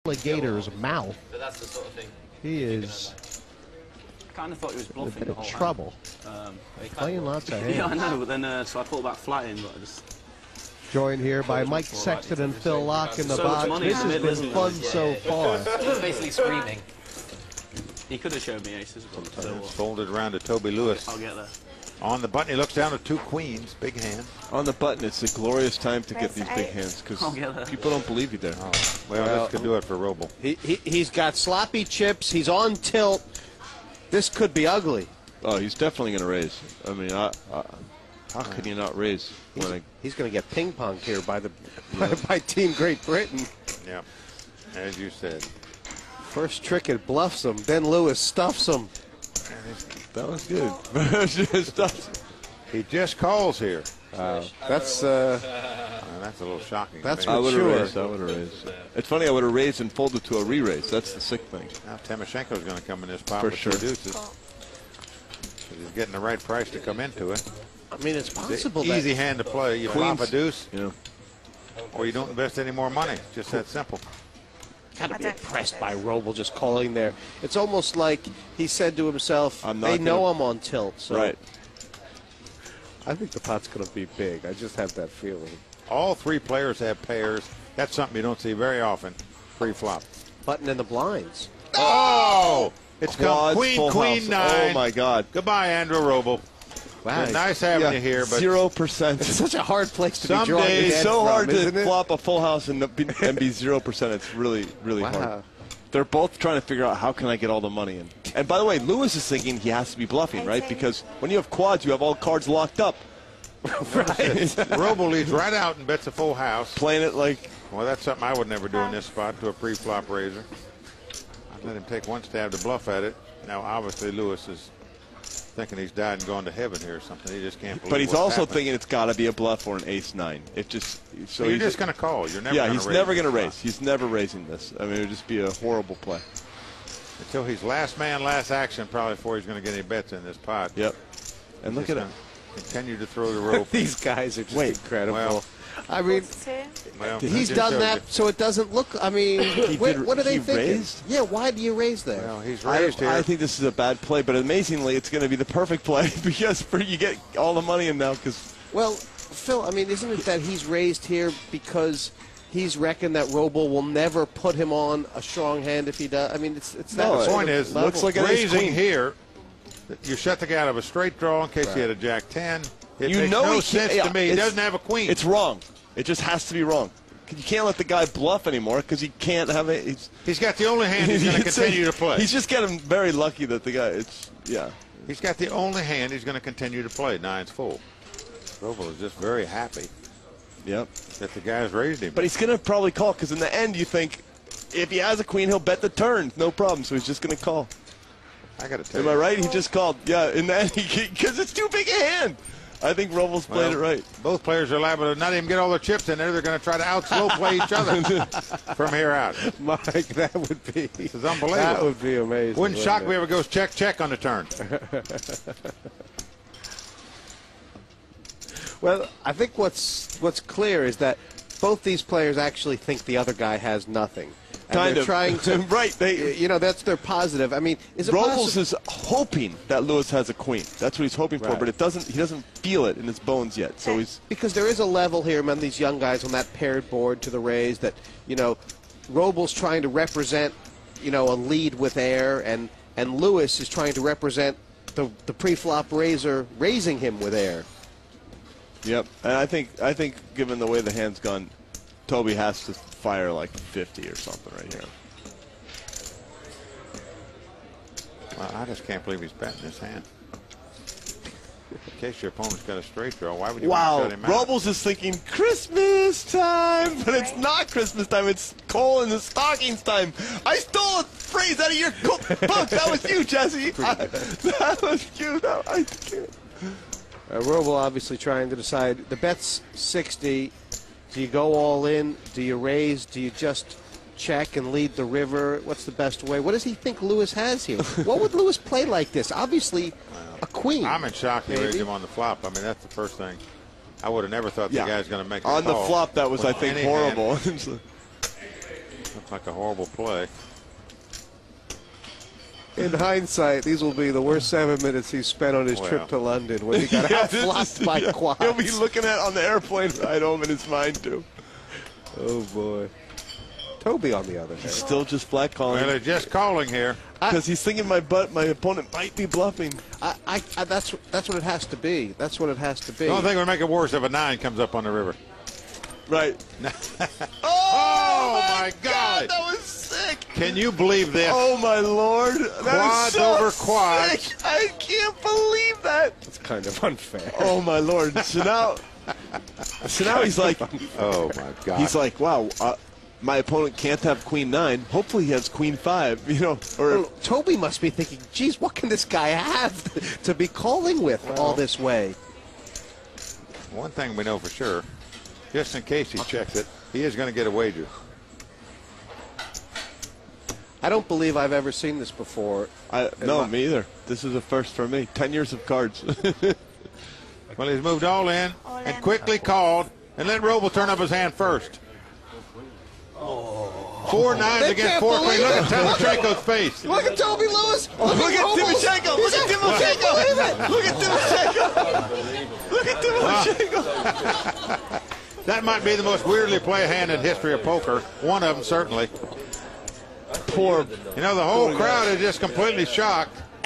alligator's mouth. But that's the sort of thing. He is Kind of thought he was bluffing in a the bit whole of trouble. Playing lots of hands. Yeah, I know, but then so I thought about flatting, but I just... Joined here by Mike Sexton and Phil Locke in the box. This has been fun so far. He's basically screaming. He could have showed me aces. So It's folded around to Toby Lewis. I'll get there. On the button, he looks down at 2 queens, big hand. On the button, it's a glorious time to get these big hands because people don't believe you there. Oh, well, this could do it for Roble. He's got sloppy chips. He's on tilt. This could be ugly. Oh, he's definitely going to raise. I mean, how can you not raise? He's going to get ping-ponged here by Team Great Britain. Yeah, as you said. First trick, it bluffs him. Then Lewis stuffs him. That was good. He just calls here. That's a little shocking. That's I would have mature. raised. I would have raised. It's funny. I would have raised and folded to a re-raise. That's the sick thing. Now Timoshenko's going to come in this pot For with sure. 2 deuces. He's getting the right price to come into it. I mean, it's possible. It's an easy hand to play. You flop a deuce, Yeah. or you don't invest any more money. It's just that simple. Got to be impressed by Roble just calling there. It's almost like he said to himself, they know I'm on tilt. So Right. I think the pot's going to be big. I just have that feeling. All 3 players have pairs. That's something you don't see very often. Pre-flop. Button in the blinds. Oh! It's come Quads, queen, full queen, house. 9. Oh my God. Goodbye, Andrew Roble. Wow. It's nice having you here, but 0%. It's such a hard place to Some be drawing days- your It's head so from, hard isn't to it? flop a full house and be 0%. It's really, really Wow. hard. They're both trying to figure out how can I get all the money in. And by the way, Lewis is thinking he has to be bluffing, right? Because when you have quads, you have all cards locked up. Roble leads right out and bets a full house. Playing it like... Well, that's something I would never do in this spot to a pre-flop raiser. I'd let him take 1 stab to bluff at it. Now, obviously, Lewis is thinking he's died and gone to heaven here or something. He just can't believe But he's what's also happened. thinking it's got to be a bluff or an ace-9. It just... So you're just going to call. You're never yeah, going to he's raise never this going to spot. raise. He's never raising this. I mean, it would just be a horrible play. Until he's last man, last action, probably before he's going to get any bets in this pot. Yep. And look at him. Continue to throw the rope. These guys are just incredible. Well, I mean, well, he's I just done showed that you. so it doesn't look. I mean, what are they he thinking? raised? Yeah, why do you raise there? Well, he's raised here. I think this is a bad play, but amazingly, it's going to be the perfect play because you get all the money in now. Because Well, Phil, I mean, isn't it that he's raised here because he's reckoned that Roble will never put him on a strong hand if he does? I mean, it's that. No, the sort point of is, level. looks like an ace raising queen. here, you shut the guy out of a straight draw in case he had a jack 10. It you makes know no he sense can't, to me. He it's- doesn't have a queen. It's wrong. It just has to be wrong. You can't let the guy bluff anymore because he can't have it. He's got the only hand he's going to continue to play. He's just getting very lucky that the guy. Yeah. He's got the only hand he's going to continue to play. 9's full. Roble is just very happy Yep. that the guy's raised him. But he's going to probably call because in the end you think if he has a queen he'll bet the turn, no problem. So he's just going to call. I got to tell Am you. I right? He just called. Yeah. In the end, because it's too big a hand. I think Roble's played it right. Both players are liable to not even get all their chips in there. They're going to try to out-slow play each other from here out. Mike, that would be. This is unbelievable. That would be amazing. Wouldn't shock me if it goes check, check on the turn. Well, I think what's clear is that both these players actually think the other guy has nothing. And Kind they're of. trying to. Right. That's their positive. I mean, is it Robles is hoping that Lewis has a queen. That's what he's hoping for, Right. but he doesn't feel it in his bones yet. So he's because there is a level here among these young guys on that paired board to the raise that, Robles trying to represent, a lead with air, and Lewis is trying to represent the pre-flop raiser raising him with air. Yep. And I think given the way the hand's gone, Toby has to fire like 50 or something right here. Well, I just can't believe he's betting this hand. In case your opponent's got a straight draw, why would you want to shut him out? Robles is thinking Christmas time, but it's not Christmas time. It's coal in the stockings time. I stole a phrase out of your book. That was you, Jesse. That was you. No, I can't. Roble obviously trying to decide. The bet's 60. Do you go all in? Do you raise? Do you just check and lead the river? What's the best way? What does he think Lewis has here? What would Lewis play like this? Obviously, a queen. I'm in shock he raised him on the flop. I mean, that's the first thing. I would have never thought the guy's going to make a on call the flop. That was, I with think, any horrible. hand. Looks like a horrible play. In hindsight, these will be the worst 7 minutes he spent on his trip to London when he got flopped by quads. He'll be looking at on the airplane ride home in his mind, too. Oh, boy. Toby, on the other hand. He's still just flat calling. Well, they're just calling here. Because he's thinking my opponent might be bluffing. That's what it has to be. That's what it has to be. The only thing would make it worse if a 9 comes up on the river. Right. Oh, my God. That was sick. Can you believe this? Oh, my Lord. That Quads is so over quads. sick. I can't believe that. It's kind of unfair. Oh, my Lord. So now he's like, Oh, my God. he's like, wow, my opponent can't have queen 9. Hopefully he has queen 5, you know. Or Well, Toby must be thinking, geez, what can this guy have to be calling with all this way? One thing we know for sure, just in case he checks it, he is going to get a wager. I don't believe I've ever seen this before. no, me either. This is a first for me. 10 years of cards. Well, he's moved all in and quickly called, and let Roble turn up his hand first. 4 9s They against can't 4 queen. believe Look it. at Timoshenko's face. Look at Toby Lewis. Look at Timoshenko. Look at Timoshenko. Look at Timoshenko. Look at Timoshenko. That might be the most weirdly played hand in history of poker. One of them, certainly. Poor. You know, the whole crowd is just completely shocked.